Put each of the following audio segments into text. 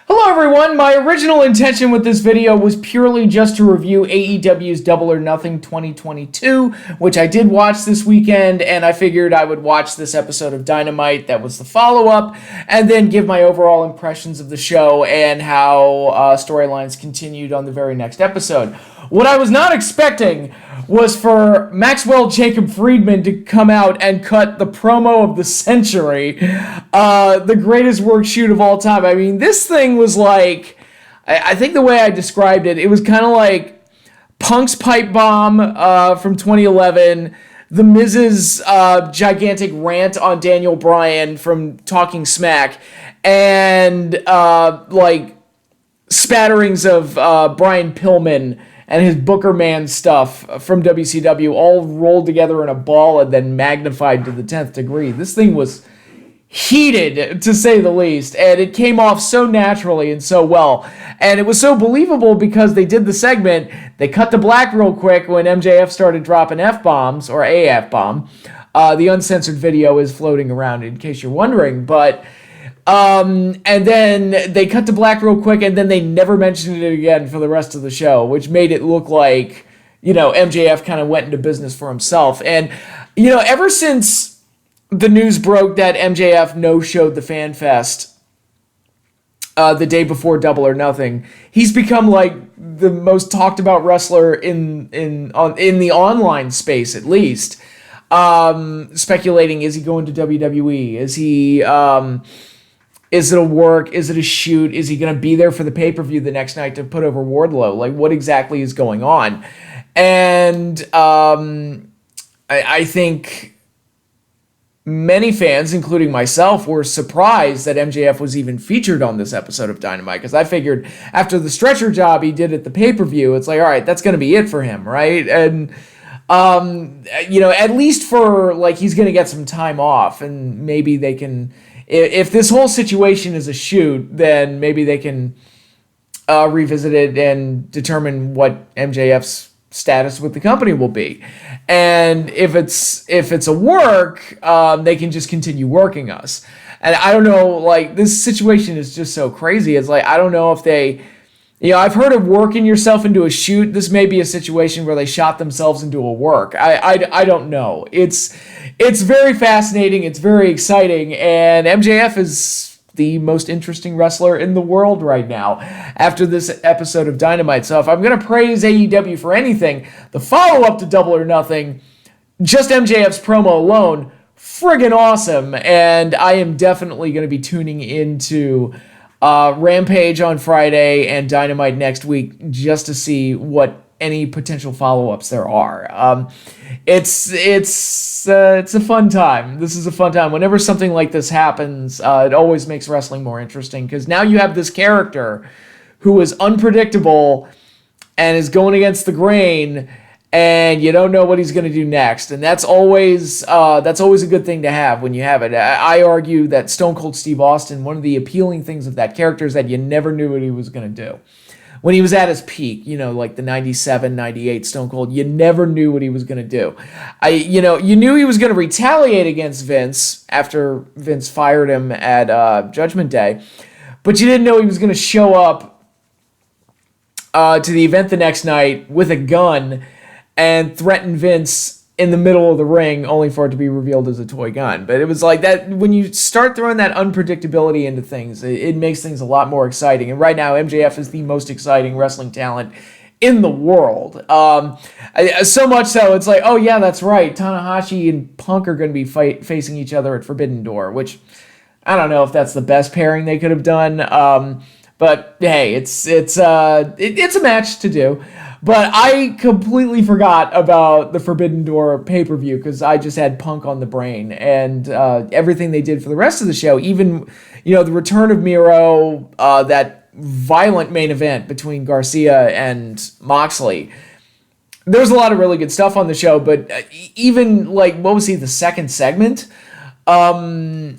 Hello everyone, my original intention with this video was purely just to review AEW's Double or Nothing 2022, which I did watch this weekend, and I figured I would watch this episode of Dynamite that was the follow-up, and then give my overall impressions of the show and how storylines continued on the very next episode. What I was not expecting was for Maxwell Jacob Friedman to come out and cut the promo of the century, the greatest work shoot of all time. I mean, this thing was like, I think the way I described it, it was kind of like Punk's Pipebomb from 2011, The Miz's gigantic rant on Daniel Bryan from Talking Smack, and like spatterings of Brian Pillman and his Booker Man stuff from WCW all rolled together in a ball and then magnified to the 10th degree. This thing was heated, to say the least, and it came off so naturally and so well. And it was so believable because they did the segment, they cut to black real quick when MJF started dropping F-bombs, or a F-bomb. The uncensored video is floating around in case you're wondering, but and then they cut to black real quick, and then they never mentioned it again for the rest of the show, which made it look like, you know, MJF kind of went into business for himself. And, you know, ever since the news broke that MJF no-showed the Fan Fest the day before Double or Nothing, he's become like the most talked about wrestler in the online space, at least. Speculating, is he going to WWE? Is he is it a work? Is it a shoot? Is he going to be there for the pay-per-view the next night to put over Wardlow? Like, what exactly is going on? And I think many fans, including myself, were surprised that MJF was even featured on this episode of Dynamite, because I figured after the stretcher job he did at the pay-per-view, it's like, all right, that's going to be it for him, right? And you know, at least for, like, he's going to get some time off, and maybe they can, if this whole situation is a shoot, then maybe they can revisit it and determine what MJF's status with the company will be. And if it's a work, they can just continue working us. And I don't know, like, this situation is just so crazy. It's like, I don't know if they, you know, I've heard of working yourself into a shoot. This may be a situation where they shot themselves into a work. I don't know. It's very fascinating. It's very exciting. And MJF is the most interesting wrestler in the world right now after this episode of Dynamite. So if I'm going to praise AEW for anything, the follow-up to Double or Nothing, just MJF's promo alone, friggin' awesome. And I am definitely going to be tuning into Rampage on Friday and Dynamite next week just to see what any potential follow-ups there are. It's a fun time. This is a fun time. Whenever something like this happens, it always makes wrestling more interesting, because now you have this character who is unpredictable and is going against the grain, and you don't know what he's going to do next. And that's always a good thing to have when you have it. I argue that Stone Cold Steve Austin, one of the appealing things of that character is that you never knew what he was going to do. When he was at his peak, you know, like the 97, 98 Stone Cold, you never knew what he was going to do. You knew he was going to retaliate against Vince after Vince fired him at Judgment Day, but you didn't know he was going to show up to the event the next night with a gun and threaten Vince in the middle of the ring, only for it to be revealed as a toy gun. But it was like that, when you start throwing that unpredictability into things, it makes things a lot more exciting. And right now, MJF is the most exciting wrestling talent in the world. So much so, it's like, oh yeah, that's right, Tanahashi and Punk are going to be facing each other at Forbidden Door, which I don't know if that's the best pairing they could have done. But hey, it's a match to do. But I completely forgot about the Forbidden Door pay-per-view because I just had Punk on the brain, and everything they did for the rest of the show, even, you know, the return of Miro, that violent main event between Garcia and Moxley. There's a lot of really good stuff on the show, but even, like, what was the second segment? MJF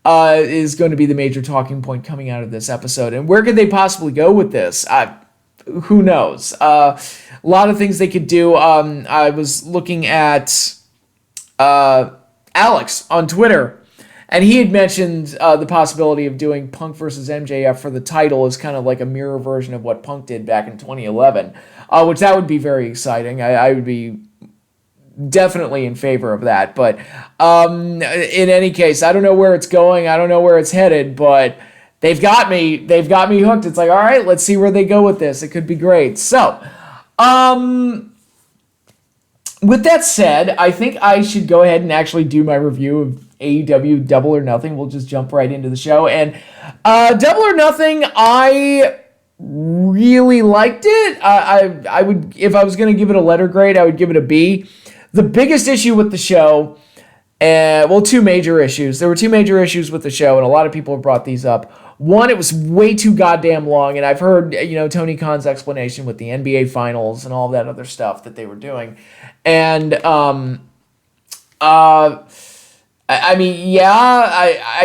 is going to be the major talking point coming out of this episode. And where could they possibly go with this? Who knows? A lot of things they could do. I was looking at Alex on Twitter, And he had mentioned the possibility of doing Punk versus MJF for the title as kind of like a mirror version of what Punk did back in 2011, which that would be very exciting. I would be definitely in favor of that. But in any case, I don't know where it's going. I don't know where it's headed, but they've got me. They've got me hooked. It's like, all right, let's see where they go with this. It could be great. So, with that said, I think I should go ahead and actually do my review of AEW Double or Nothing. We'll just jump right into the show. And Double or Nothing, I really liked it. I would, if I was going to give it a letter grade, I would give it a B. The biggest issue with the show, two major issues. There were two major issues with the show, and a lot of people have brought these up. One, it was way too goddamn long, and I've heard, Tony Khan's explanation with the NBA Finals and all that other stuff that they were doing. And, I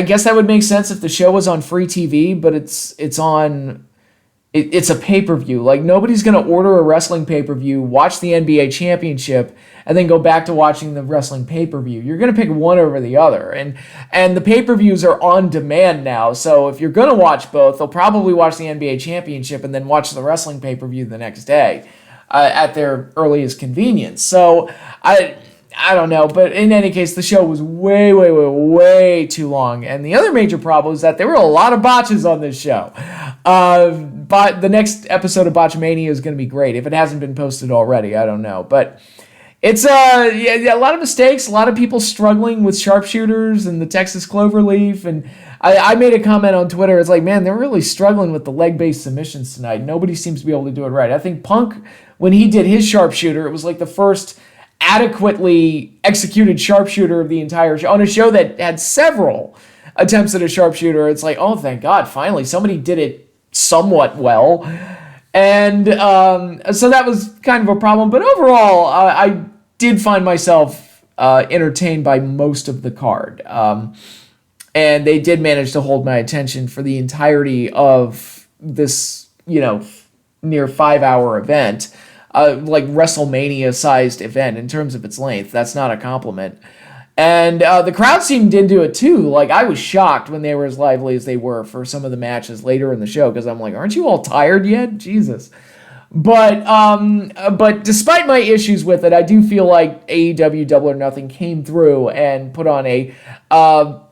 guess that would make sense if the show was on free TV, but it's a pay-per-view. Like, nobody's going to order a wrestling pay-per-view, watch the NBA championship, and then go back to watching the wrestling pay-per-view. You're going to pick one over the other. And the pay-per-views are on demand now, so if you're going to watch both, they'll probably watch the NBA championship and then watch the wrestling pay-per-view the next day at their earliest convenience. So, I don't know, but in any case, the show was way, way, way, way too long. And the other major problem is that there were a lot of botches on this show. But the next episode of Botchamania is going to be great. If it hasn't been posted already, I don't know. But it's a lot of mistakes, a lot of people struggling with sharpshooters and the Texas Cloverleaf. And I made a comment on Twitter. It's like, man, they're really struggling with the leg-based submissions tonight. Nobody seems to be able to do it right. I think Punk, when he did his sharpshooter, it was like the first adequately executed sharpshooter of the entire show, on a show that had several attempts at a sharpshooter. It's like, oh, thank God, finally somebody did it somewhat well. And so that was kind of a problem. But overall, I did find myself entertained by most of the card. And they did manage to hold my attention for the entirety of this, near 5-hour event. Like WrestleMania-sized event in terms of its length. That's not a compliment. And the crowd seemed into it too. Like, I was shocked when they were as lively as they were for some of the matches later in the show, because I'm like, aren't you all tired yet? Jesus. But despite my issues with it, I do feel like AEW Double or Nothing came through and put on a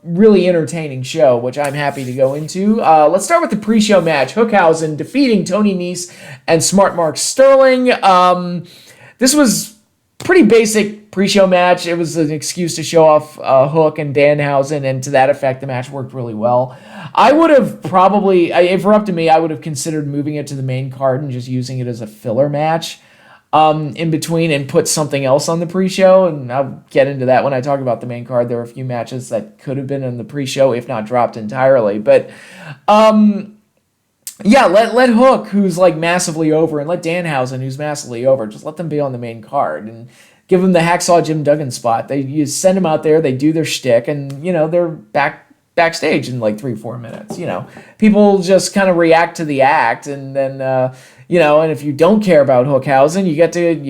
really entertaining show, which I'm happy to go into. Let's start with the pre-show match. Hookhausen defeating Tony Nese and Smart Mark Sterling. This was pretty basic pre-show match. It was an excuse to show off Hook and Danhausen, and to that effect, the match worked really well. I would have probably, if it were up to me, I would have considered moving it to the main card and just using it as a filler match in between, and put something else on the pre-show, and I'll get into that when I talk about the main card. There were a few matches that could have been in the pre-show, if not dropped entirely, but yeah, let Hook, who's like massively over, and let Danhausen, who's massively over, just let them be on the main card and give them the Hacksaw Jim Duggan spot. You send them out there, they do their shtick, and they're backstage in like 3-4 minutes. People just kind of react to the act, and then and if you don't care about Hookhausen, you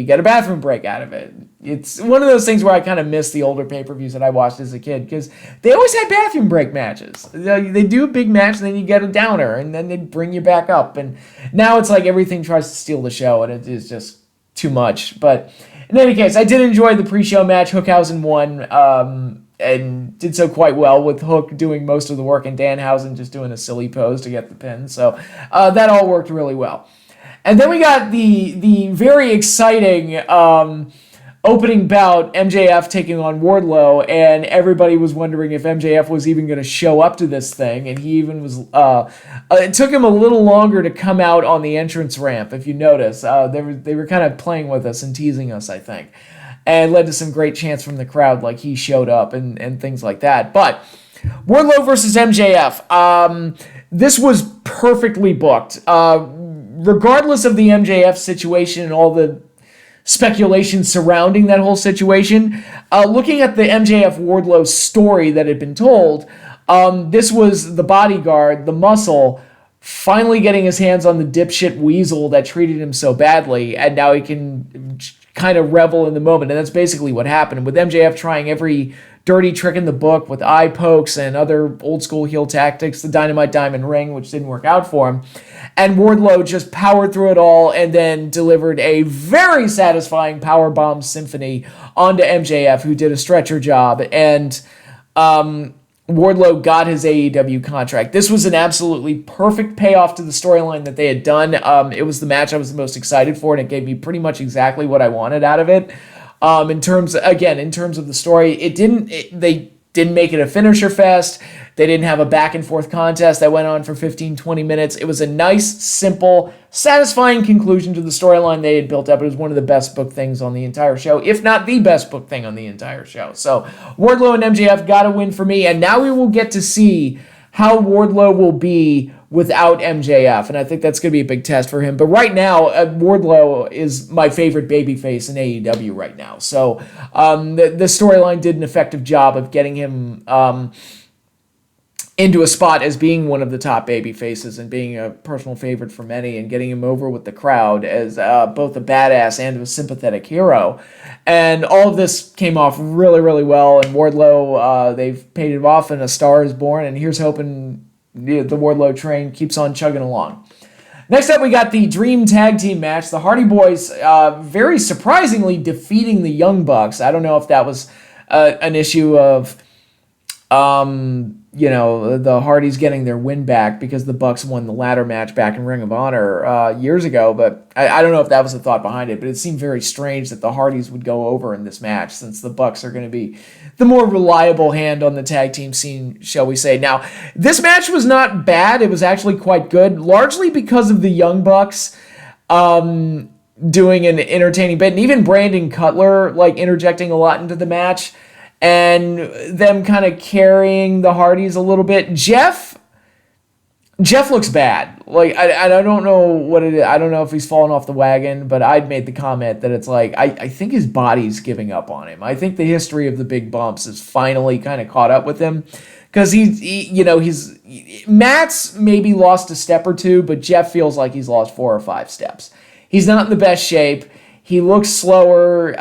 get a bathroom break out of it. It's one of those things where I kind of miss the older pay-per-views that I watched as a kid, because they always had bathroom break matches. They do a big match, and then you get a downer, and then they bring you back up. And now it's like everything tries to steal the show, and it is just too much. But in any case, I did enjoy the pre-show match. Hookhausen won, and did so quite well, with Hook doing most of the work and Danhausen just doing a silly pose to get the pin. So that all worked really well. And then we got the very exciting opening bout, MJF taking on Wardlow, and everybody was wondering if MJF was even going to show up to this thing, and he even was, it took him a little longer to come out on the entrance ramp, if you notice. They were kind of playing with us and teasing us, I think, and led to some great chants from the crowd, like he showed up and things like that. But Wardlow versus MJF, this was perfectly booked. Regardless of the MJF situation and all the speculation surrounding that whole situation, looking at the MJF Wardlow story that had been told, this was the bodyguard, the muscle, finally getting his hands on the dipshit weasel that treated him so badly, and now he can kind of revel in the moment. And that's basically what happened, with MJF trying every dirty trick in the book with eye pokes and other old school heel tactics, the Dynamite Diamond Ring, which didn't work out for him. And Wardlow just powered through it all and then delivered a very satisfying powerbomb symphony onto MJF, who did a stretcher job. And Wardlow got his AEW contract. This was an absolutely perfect payoff to the storyline that they had done. It was the match I was the most excited for, and it gave me pretty much exactly what I wanted out of it. In terms of the story, they didn't make it a finisher fest. They didn't have a back and forth contest that went on for 15, 20 minutes. It was a nice, simple, satisfying conclusion to the storyline they had built up. It was one of the best booked things on the entire show, if not the best booked thing on the entire show. So Wardlow and MJF got a win for me, and now we will get to see how Wardlow will be without MJF, and I think that's going to be a big test for him. But right now, Wardlow is my favorite babyface in AEW right now. So the storyline did an effective job of getting him into a spot as being one of the top baby faces and being a personal favorite for many, and getting him over with the crowd as both a badass and a sympathetic hero. And all of this came off really, really well. And Wardlow, they've paid it off, and a star is born. And here's hoping the Wardlow train keeps on chugging along. Next up, we got the Dream Tag Team match. The Hardy Boys very surprisingly defeating the Young Bucks. I don't know if that was an issue of the Hardys getting their win back because the Bucks won the ladder match back in Ring of Honor years ago, but I don't know if that was the thought behind it, but it seemed very strange that the Hardys would go over in this match, since the Bucks are going to be the more reliable hand on the tag team scene, shall we say. Now, this match was not bad. It was actually quite good, largely because of the Young Bucks doing an entertaining bit, and even Brandon Cutler interjecting a lot into the match, and them kind of carrying the Hardys a little bit. Jeff looks bad. I don't know what it is. I don't know if he's fallen off the wagon, but I'd made the comment that it's I think his body's giving up on him. I think the history of the big bumps has finally kind of caught up with him, because he's Matt's maybe lost a step or two, but Jeff feels like he's lost 4 or 5 steps. He's not in the best shape. He looks slower.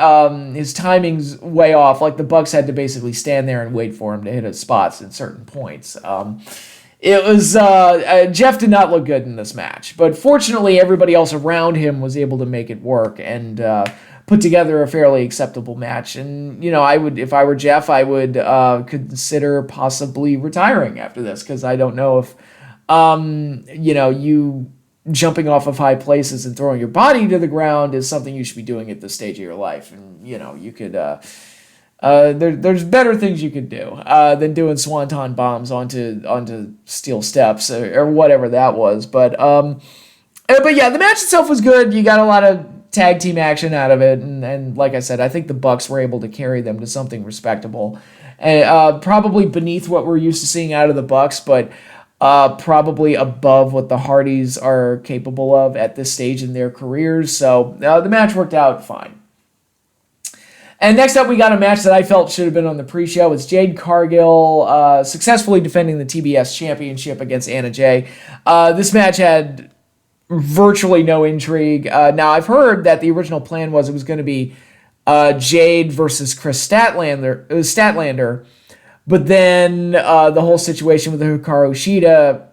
His timing's way off. The Bucks had to basically stand there and wait for him to hit his spots at certain points. Jeff did not look good in this match, but fortunately everybody else around him was able to make it work and put together a fairly acceptable match. And if I were Jeff, I would consider possibly retiring after this, because I don't know if you jumping off of high places and throwing your body to the ground is something you should be doing at this stage of your life. And you could there's better things you could do than doing swanton bombs onto steel steps or whatever that was. But yeah, the match itself was good. You got a lot of tag team action out of it, and like I said, I think the Bucks were able to carry them to something respectable, and probably beneath what we're used to seeing out of the Bucks, but probably above what the Hardys are capable of at this stage in their careers. So the match worked out fine. And next up, we got a match that I felt should have been on the pre-show. It's Jade Cargill successfully defending the TBS Championship against Anna Jay. This match had virtually no intrigue. Now, I've heard that the original plan was it was going to be Jade versus Chris Statlander, but then the whole situation with the Hikaru Shida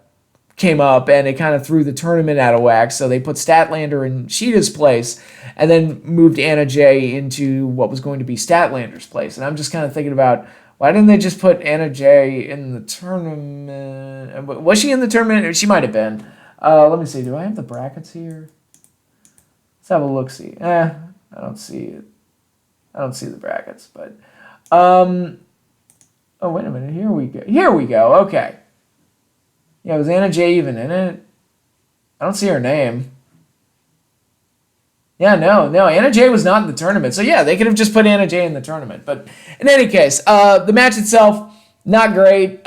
came up, and it kind of threw the tournament out of whack. So they put Statlander in Shida's place, and then moved Anna Jay into what was going to be Statlander's place. And I'm just kind of thinking about, why didn't they just put Anna Jay in the tournament? Was she in the tournament? She might have been. Let me see. Do I have the brackets here? Let's have a look-see. I don't see it. I don't see the brackets, but... oh, wait a minute. Here we go. Okay. Yeah, was Anna Jay even in it? I don't see her name. Yeah, no. Anna Jay was not in the tournament. So, yeah, they could have just put Anna Jay in the tournament. But in any case, the match itself, not great.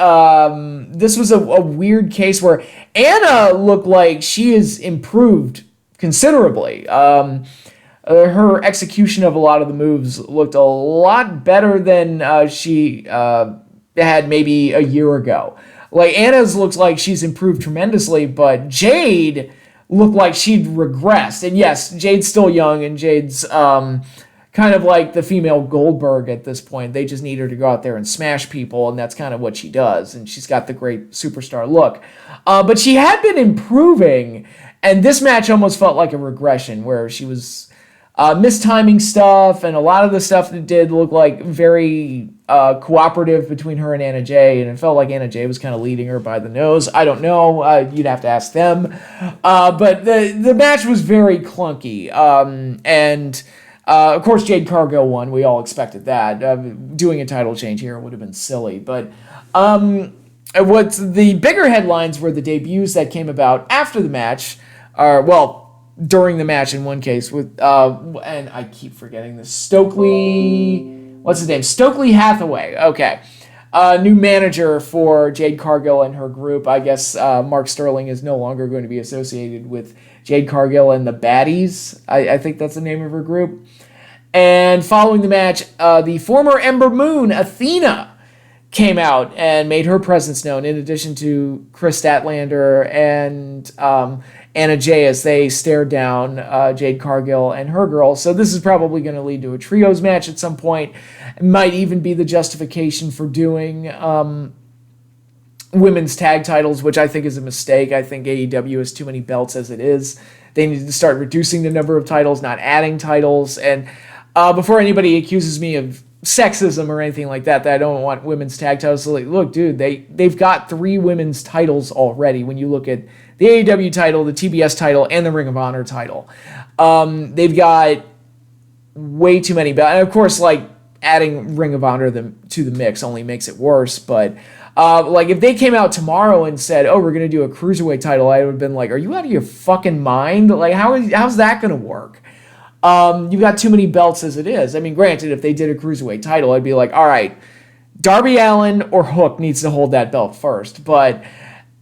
This was a weird case where Anna looked like she has improved considerably. Her execution of a lot of the moves looked a lot better than she had maybe a year ago. Anna's looks like she's improved tremendously, but Jade looked like she'd regressed. And yes, Jade's still young, and Jade's, kind of like the female Goldberg at this point. They just need her to go out there and smash people, and that's kind of what she does. And she's got the great superstar look. But she had been improving, and this match almost felt like a regression where she was mistiming stuff, and a lot of the stuff that did look like very cooperative between her and Anna Jay, and it felt like Anna Jay was kind of leading her by the nose. I don't know. You'd have to ask them. But the match was very clunky. And of course, Jade Cargill won. We all expected that. Doing a title change here would have been silly. But what's the bigger headlines were the debuts that came about after the match. During the match in one case with, and I keep forgetting this, what's his name? Stokely Hathaway. Okay. New manager for Jade Cargill and her group. I guess Mark Sterling is no longer going to be associated with Jade Cargill and the Baddies. I think that's the name of her group. And following the match, the former Ember Moon, Athena, came out and made her presence known, in addition to Chris Statlander and Anna Jay, as they stared down Jade Cargill and her girl. So this is probably going to lead to a trios match at some point. It might even be the justification for doing women's tag titles, which I think is a mistake. I think AEW has too many belts as it is. They need to start reducing the number of titles, not adding titles. And before anybody accuses me of sexism or anything like that I don't want women's tag titles, so look, dude, they've got 3 women's titles already. When you look at the AEW title, the TBS title, and the Ring of Honor title, they've got way too many belts. And of course, like, adding Ring of Honor to the mix only makes it worse. But like, if they came out tomorrow and said, "Oh, we're gonna do a cruiserweight title," I would have been like, "Are you out of your fucking mind? Like, how's that gonna work?" You've got too many belts as it is. I mean, granted, if they did a cruiserweight title, I'd be like, all right, Darby Allin or Hook needs to hold that belt first. But,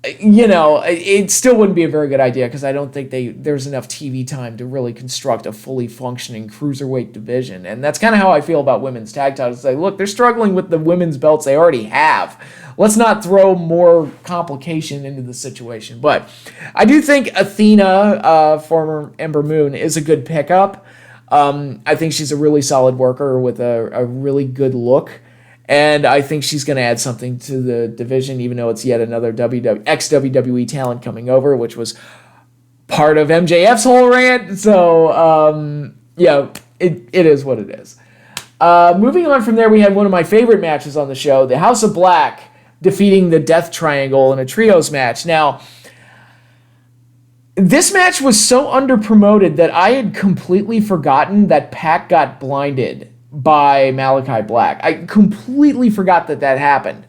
it still wouldn't be a very good idea, because I don't think there's enough TV time to really construct a fully functioning cruiserweight division. And that's kind of how I feel about women's tag titles. It's like, look, they're struggling with the women's belts they already have. Let's not throw more complication into the situation. But I do think Athena, former Ember Moon, is a good pickup. I think she's a really solid worker with a really good look. And I think she's going to add something to the division, even though it's yet another ex-WWE talent coming over, which was part of MJF's whole rant. So, it is what it is. Moving on from there, we had one of my favorite matches on the show, the House of Black defeating the Death Triangle in a trios match. Now, this match was so underpromoted that I had completely forgotten that Pac got blinded by Malachi Black. I completely forgot that happened.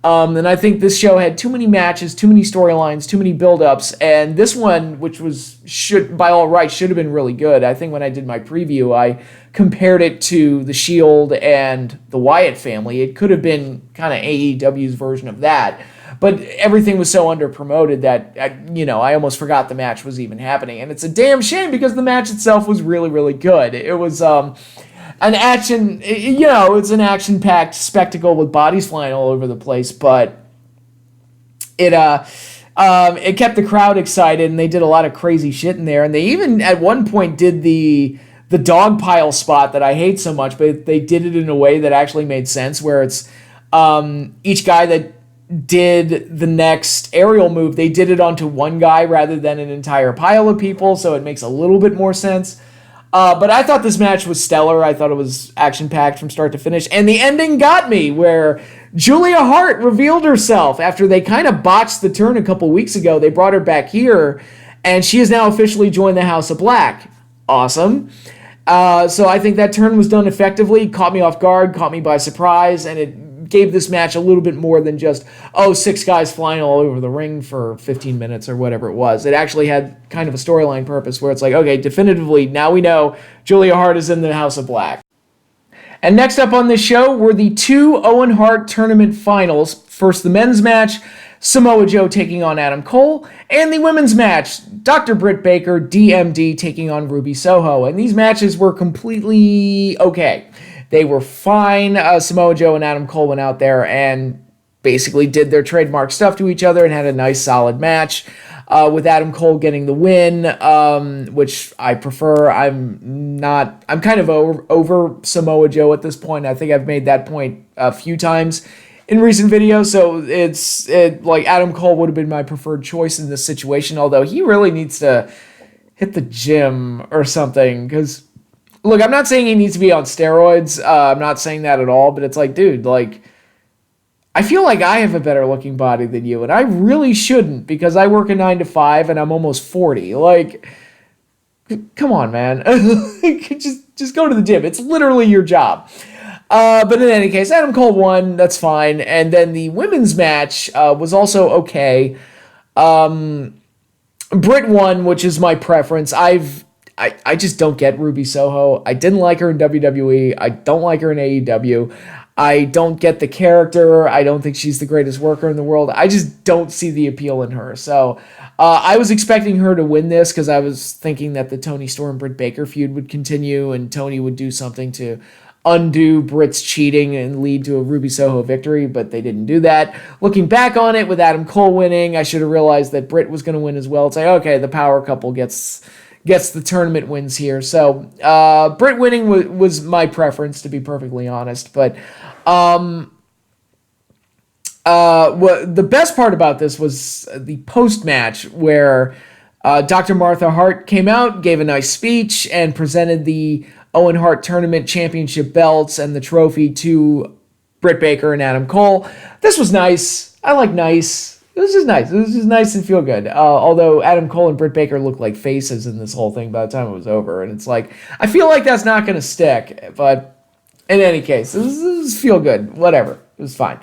And I think this show had too many matches, too many storylines, too many build-ups, and this one, which should by all rights should have been really good. I think when I did my preview, I compared it to The Shield and the Wyatt family. It could have been kind of AEW's version of that, but everything was so underpromoted that I almost forgot the match was even happening, and it's a damn shame, because the match itself was really, really good. It was an action, it's an action-packed spectacle with bodies flying all over the place, but it kept the crowd excited, and they did a lot of crazy shit in there, and they even at one point did the dog pile spot that I hate so much, but they did it in a way that actually made sense, where it's each guy that did the next aerial move, they did it onto one guy rather than an entire pile of people, so it makes a little bit more sense. But I thought this match was stellar. I thought it was action-packed from start to finish. And the ending got me, where Julia Hart revealed herself after they kind of botched the turn a couple weeks ago. They brought her back here, and she has now officially joined the House of Black. Awesome. So I think that turn was done effectively, caught me off guard, caught me by surprise, and it gave this match a little bit more than just, 6 guys flying all over the ring for 15 minutes or whatever it was. It actually had kind of a storyline purpose where it's like, okay, definitively, now we know Julia Hart is in the House of Black. And next up on this show were the 2 Owen Hart tournament finals. First, the men's match, Samoa Joe taking on Adam Cole, and the women's match, Dr. Britt Baker, DMD, taking on Ruby Soho. And these matches were completely okay. They were fine. Samoa Joe and Adam Cole went out there and basically did their trademark stuff to each other and had a nice, solid match. with Adam Cole getting the win, which I prefer. I'm kind of over Samoa Joe at this point. I think I've made that point a few times in recent videos, so like Adam Cole would have been my preferred choice in this situation, although he really needs to hit the gym or something, because look, I'm not saying he needs to be on steroids. I'm not saying that at all, but it's like, dude, like, I feel like I have a better looking body than you, and I really shouldn't, because I work a 9 to 5 and I'm almost 40. Like, come on, man. just go to the gym. It's literally your job. But in any case, Adam Cole won. That's fine. And then the women's match was also okay. Britt won, which is my preference. I just don't get Ruby Soho. I didn't like her in WWE. I don't like her in AEW. I don't get the character. I don't think she's the greatest worker in the world. I just don't see the appeal in her. So I was expecting her to win this, because I was thinking that the Toni Storm Britt Baker feud would continue and Toni would do something to undo Britt's cheating and lead to a Ruby Soho victory, but they didn't do that. Looking back on it, with Adam Cole winning, I should have realized that Britt was going to win as well. It's like, okay, the power couple gets the tournament wins here. So Britt winning was my preference, to be perfectly honest. But the best part about this was the post-match, where Dr. Martha Hart came out, gave a nice speech, and presented the Owen Hart Tournament Championship belts and the trophy to Britt Baker and Adam Cole. This was nice. I like nice. It was just nice. It was just nice and feel good. Although Adam Cole and Britt Baker looked like faces in this whole thing by the time it was over. And it's like, I feel like that's not going to stick. But in any case, this was feel good. Whatever. It was fine.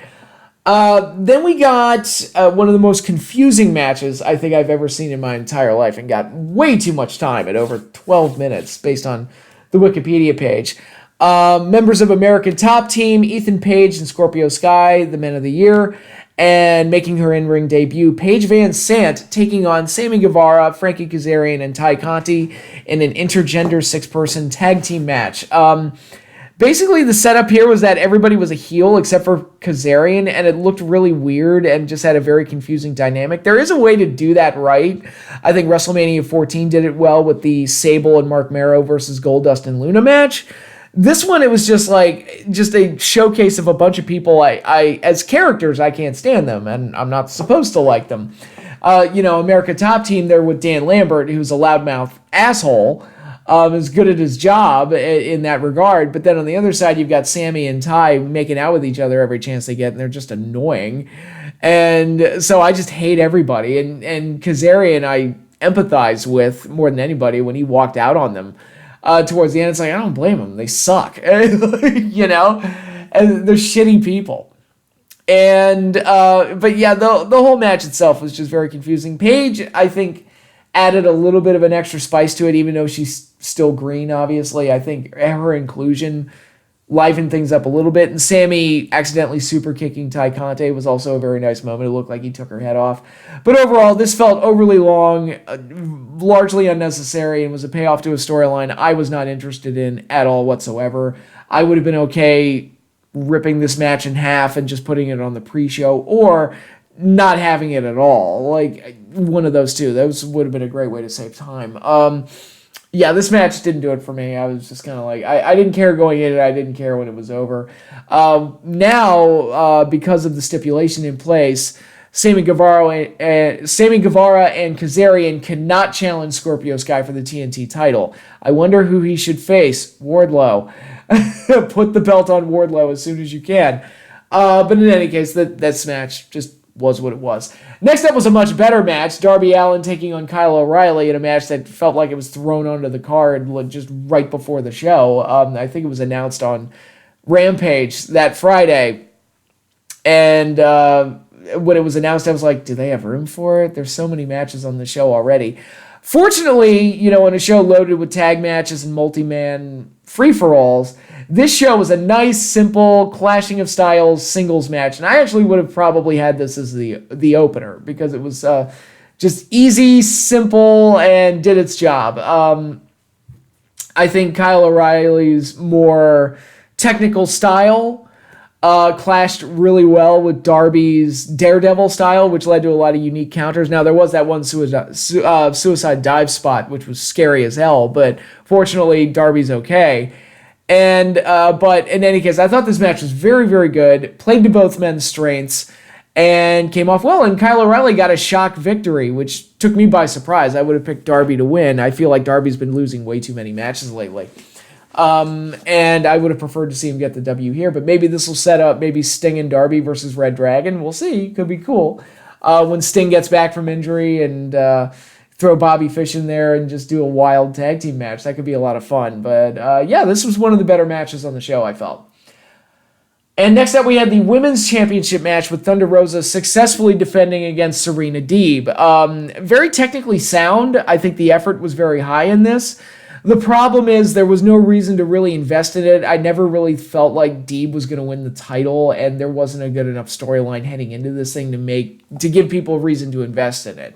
Then we got one of the most confusing matches I think I've ever seen in my entire life, and got way too much time at over 12 minutes based on the Wikipedia page. Members of American Top Team, Ethan Page and Scorpio Sky, the Men of the Year, and making her in-ring debut, Paige Van Sant taking on Sammy Guevara, Frankie Kazarian, and Ty Conti in an intergender 6-person tag team match. Basically, the setup here was that everybody was a heel except for Kazarian, and it looked really weird and just had a very confusing dynamic. There is a way to do that right. I think WrestleMania 14 did it well with the Sable and Mark Marrow versus Goldust and Luna match. This one, it was just a showcase of a bunch of people I as characters, I can't stand them, and I'm not supposed to like them. America Top Team, they're with Dan Lambert, who's a loudmouth asshole, is good at his job in that regard. But then on the other side, you've got Sammy and Ty making out with each other every chance they get, and they're just annoying. And so I just hate everybody. And Kazarian, I empathize with more than anybody when he walked out on them towards the end. It's like, I don't blame them. They suck, and they're shitty people. And but yeah, the whole match itself was just very confusing. Paige, I think, added a little bit of an extra spice to it, even though she's still green, obviously. I think her inclusion livened things up a little bit. And Sammy accidentally super kicking Ty Conti was also a very nice moment. It looked like he took her head off. But overall, this felt overly long, largely unnecessary, and was a payoff to a storyline I was not interested in at all whatsoever. I would have been okay ripping this match in half and just putting it on the pre-show, or not having it at all. Like, one of those two. Those would have been a great way to save time. Yeah, this match didn't do it for me. I was just kind of like, I didn't care going in, and I didn't care when it was over. Now, because of the stipulation in place, Sammy Guevara and Kazarian cannot challenge Scorpio Sky for the TNT title. I wonder who he should face. Wardlow. Put the belt on Wardlow as soon as you can. But in any case, that match just was what it was. Next up was a much better match. Darby Allin taking on Kyle O'Reilly in a match that felt like it was thrown onto the card just right before the show. I think it was announced on Rampage that Friday. And when it was announced, I was like, do they have room for it? There's so many matches on the show already. Fortunately, in a show loaded with tag matches and multi-man free-for-alls, this show was a nice, simple, clashing of styles singles match, and I actually would have probably had this as the opener, because it was just easy, simple, and did its job. I think Kyle O'Reilly's more technical style clashed really well with Darby's Daredevil style, which led to a lot of unique counters. Now, there was that one suicide dive spot, which was scary as hell, but fortunately, Darby's okay. But in any case, I thought this match was very, very good, played to both men's strengths, and came off well. And Kyle O'Reilly got a shock victory, which took me by surprise. I would have picked Darby to win. I feel like Darby's been losing way too many matches lately. And I would have preferred to see him get the W here, but maybe this will set up maybe Sting and Darby versus Red Dragon. We'll see. Could be cool. When Sting gets back from injury and throw Bobby Fish in there and just do a wild tag team match. That could be a lot of fun. But yeah, this was one of the better matches on the show, I felt. And next up, we had the Women's Championship match with Thunder Rosa successfully defending against Serena Deeb. Very technically sound. I think the effort was very high in this. The problem is there was no reason to really invest in it. I never really felt like Deeb was going to win the title, and there wasn't a good enough storyline heading into this thing to give people a reason to invest in it.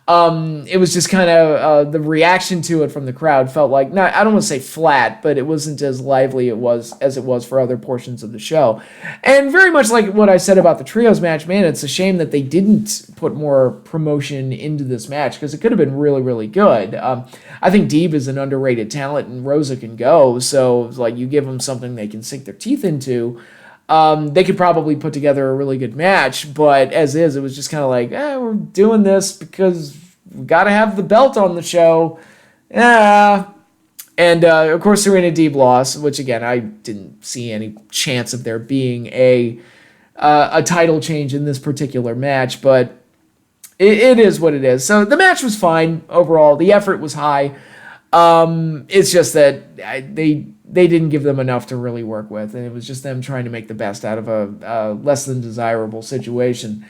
It was just kind of the reaction to it from the crowd felt like, I don't want to say flat, but it wasn't as lively as it was for other portions of the show. And very much like what I said about the trios match, man, it's a shame that they didn't put more promotion into this match because it could have been really, really good. I think Deeb is an underrated talent and Rosa can go, so like you give them something they can sink their teeth into. They could probably put together a really good match, but as is, it was just kind of like, we're doing this because we got to have the belt on the show. Yeah. And, of course, Serena Deeb lost, which, again, I didn't see any chance of there being a title change in this particular match, but it is what it is. So the match was fine overall. The effort was high. It's just that they didn't give them enough to really work with, and it was just them trying to make the best out of a less than desirable situation.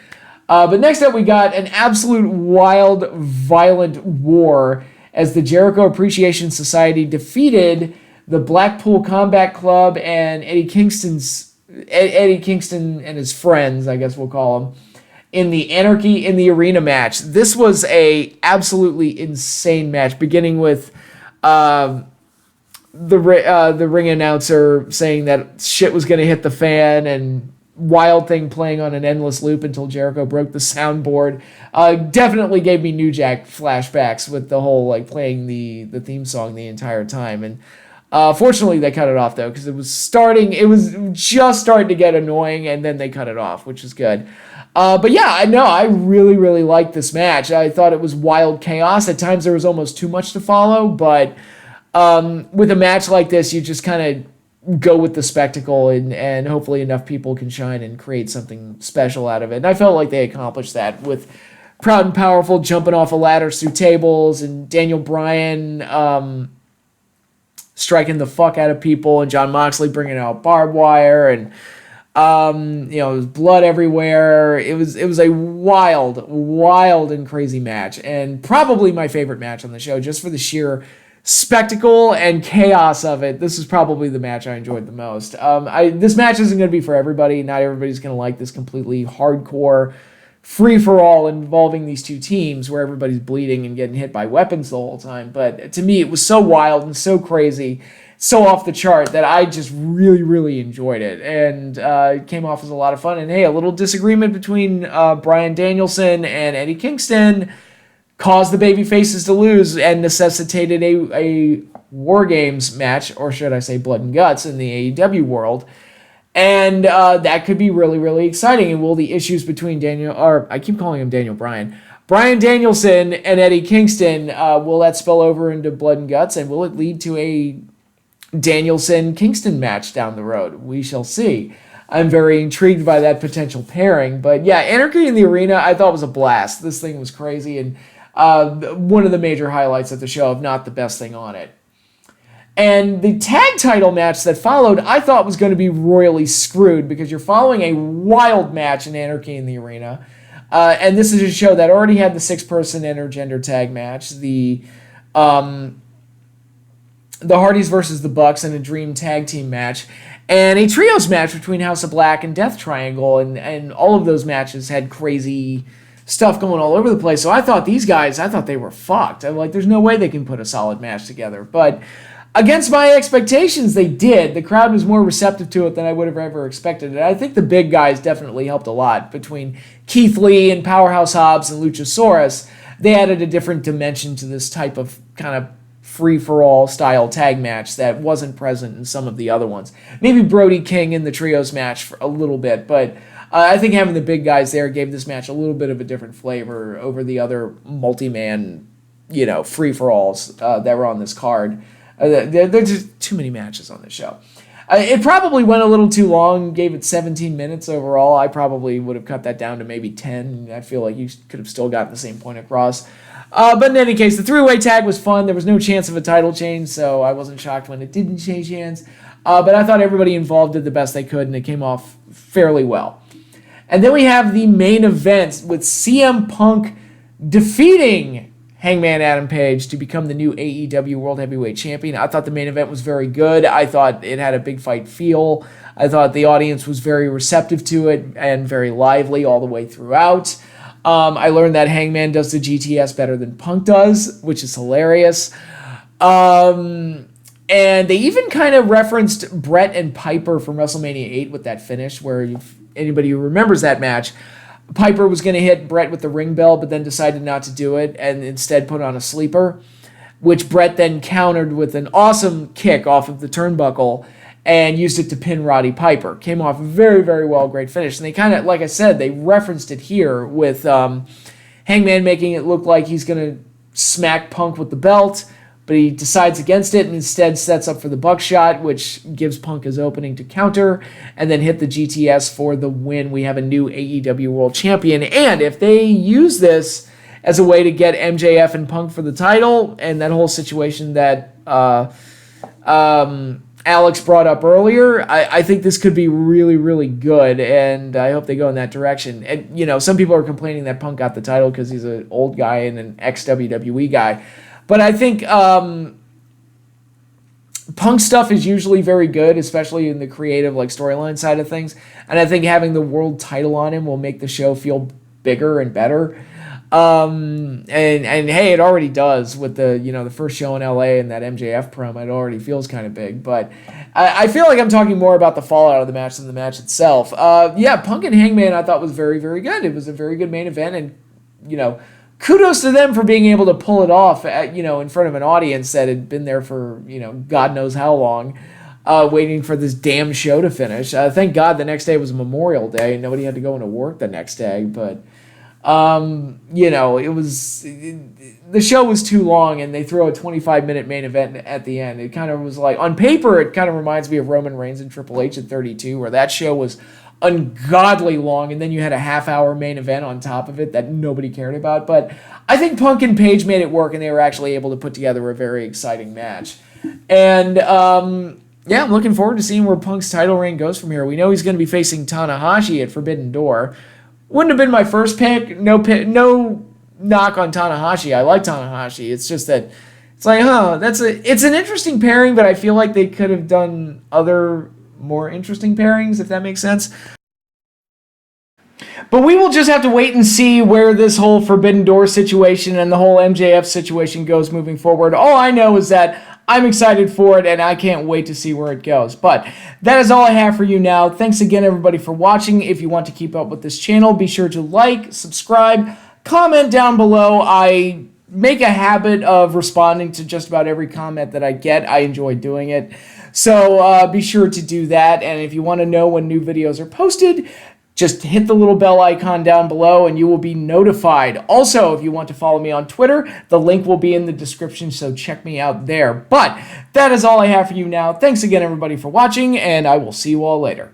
But next up, we got an absolute wild, violent war as the Jericho Appreciation Society defeated the Blackpool Combat Club and Eddie Kingston and his friends, I guess we'll call them, in the Anarchy in the Arena match. This was a absolutely insane match, beginning with the ring announcer saying that shit was going to hit the fan and Wild Thing playing on an endless loop until Jericho broke the soundboard. Definitely gave me New Jack flashbacks with the whole like playing the theme song the entire time. And fortunately they cut it off though, because it was just starting to get annoying, and then they cut it off, which is good. But yeah, I really, really liked this match. I thought it was wild chaos. At times there was almost too much to follow, but with a match like this, you just kind of go with the spectacle, and hopefully enough people can shine and create something special out of it. And I felt like they accomplished that with Proud and Powerful jumping off of ladders through tables, and Daniel Bryan striking the fuck out of people, and Jon Moxley bringing out barbed wire, and there was blood everywhere. It was a wild and crazy match, and probably my favorite match on the show, just for the sheer spectacle and chaos of it. This is probably the match I enjoyed the most. This match isn't going to be for everybody. Not everybody's going to like this completely hardcore free-for-all involving these two teams where everybody's bleeding and getting hit by weapons the whole time. But to me, it was so wild and so crazy, so off the chart, that I just really, really enjoyed it. And it came off as a lot of fun. And hey, a little disagreement between Bryan Danielson and Eddie Kingston caused the baby faces to lose and necessitated a War Games match, or should I say Blood and Guts, in the AEW world. And that could be really, really exciting. And will the issues between I keep calling him Daniel Bryan, Bryan Danielson and Eddie Kingston, will that spill over into Blood and Guts, and will it lead to a Danielson-Kingston match down the road? We shall see. I'm very intrigued by that potential pairing. But yeah, Anarchy in the Arena I thought was a blast. This thing was crazy, and one of the major highlights of the show, if not the best thing on it. And the tag title match that followed, I thought was going to be royally screwed, because you're following a wild match in Anarchy in the Arena. And this is a show that already had the 6-person intergender tag match, the Hardys versus the Bucks in a Dream tag team match, and a trios match between House of Black and Death Triangle, and all of those matches had crazy stuff going all over the place. So I thought they were fucked. I'm like, there's no way they can put a solid match together. But Against my expectations, they did. The crowd was more receptive to it than I would have ever expected. And I think the big guys definitely helped a lot. Between Keith Lee and Powerhouse Hobbs and Luchasaurus, they added a different dimension to this type of kind of free-for-all style tag match that wasn't present in some of the other ones. Maybe Brody King in the trios match for a little bit, but I think having the big guys there gave this match a little bit of a different flavor over the other multi-man, free-for-alls that were on this card. There's just too many matches on this show. It probably went a little too long, gave it 17 minutes overall. I probably would have cut that down to maybe 10. I feel like you could have still gotten the same point across. But in any case, the three-way tag was fun. There was no chance of a title change, so I wasn't shocked when it didn't change hands. But I thought everybody involved did the best they could, and it came off fairly well. And then we have the main event with CM Punk defeating Hangman Adam Page to become the new AEW World Heavyweight Champion. I thought the main event was very good. I thought it had a big fight feel. I thought the audience was very receptive to it and very lively all the way throughout. I learned that Hangman does the GTS better than Punk does, which is hilarious. And they even kind of referenced Brett and Piper from WrestleMania 8 with that finish, where anybody who remembers that match, Piper was going to hit Brett with the ring bell, but then decided not to do it and instead put on a sleeper, which Brett then countered with an awesome kick off of the turnbuckle and used it to pin Roddy Piper. Came off very, very well, great finish. And they kind of, like I said, they referenced it here with Hangman making it look like he's going to smack Punk with the belt, but he decides against it and instead sets up for the buckshot, which gives Punk his opening to counter and then hit the GTS for the win. We have a new AEW World Champion. And if they use this as a way to get MJF and Punk for the title, and that whole situation that Alex brought up earlier, I think this could be really, really good, and I hope they go in that direction. And, some people are complaining that Punk got the title because he's an old guy and an ex-WWE guy. But I think Punk stuff is usually very good, especially in the creative storyline side of things. And I think having the world title on him will make the show feel bigger and better. And hey, it already does with the first show in LA and that MJF promo. It already feels kind of big. But I feel like I'm talking more about the fallout of the match than the match itself. Punk and Hangman I thought was very, very good. It was a very good main event, and kudos to them for being able to pull it off in front of an audience that had been there for God knows how long, waiting for this damn show to finish. Thank God the next day was Memorial Day and nobody had to go into work the next day, but the show was too long and they throw a 25-minute main event at the end. It kind of was like, on paper, it kind of reminds me of Roman Reigns and Triple H at 32, where that show was ungodly long, and then you had a half-hour main event on top of it that nobody cared about. But I think Punk and Page made it work, and they were actually able to put together a very exciting match. And I'm looking forward to seeing where Punk's title reign goes from here. We know he's going to be facing Tanahashi at Forbidden Door. Wouldn't have been my first pick. No knock on Tanahashi. I like Tanahashi. It's just that it's like, it's an interesting pairing, but I feel like they could have done other more interesting pairings, if that makes sense. But we will just have to wait and see where this whole Forbidden Door situation and the whole MJF situation goes moving forward. All I know is that I'm excited for it, and I can't wait to see where it goes. But that is all I have for you now. Thanks again, everybody, for watching. If you want to keep up with this channel, be sure to like, subscribe, comment down below. I make a habit of responding to just about every comment that I get. I enjoy doing it. So be sure to do that. And if you want to know when new videos are posted, just hit the little bell icon down below and you will be notified. Also, if you want to follow me on Twitter, the link will be in the description, so check me out there. But that is all I have for you now. Thanks again, everybody, for watching, and I will see you all later.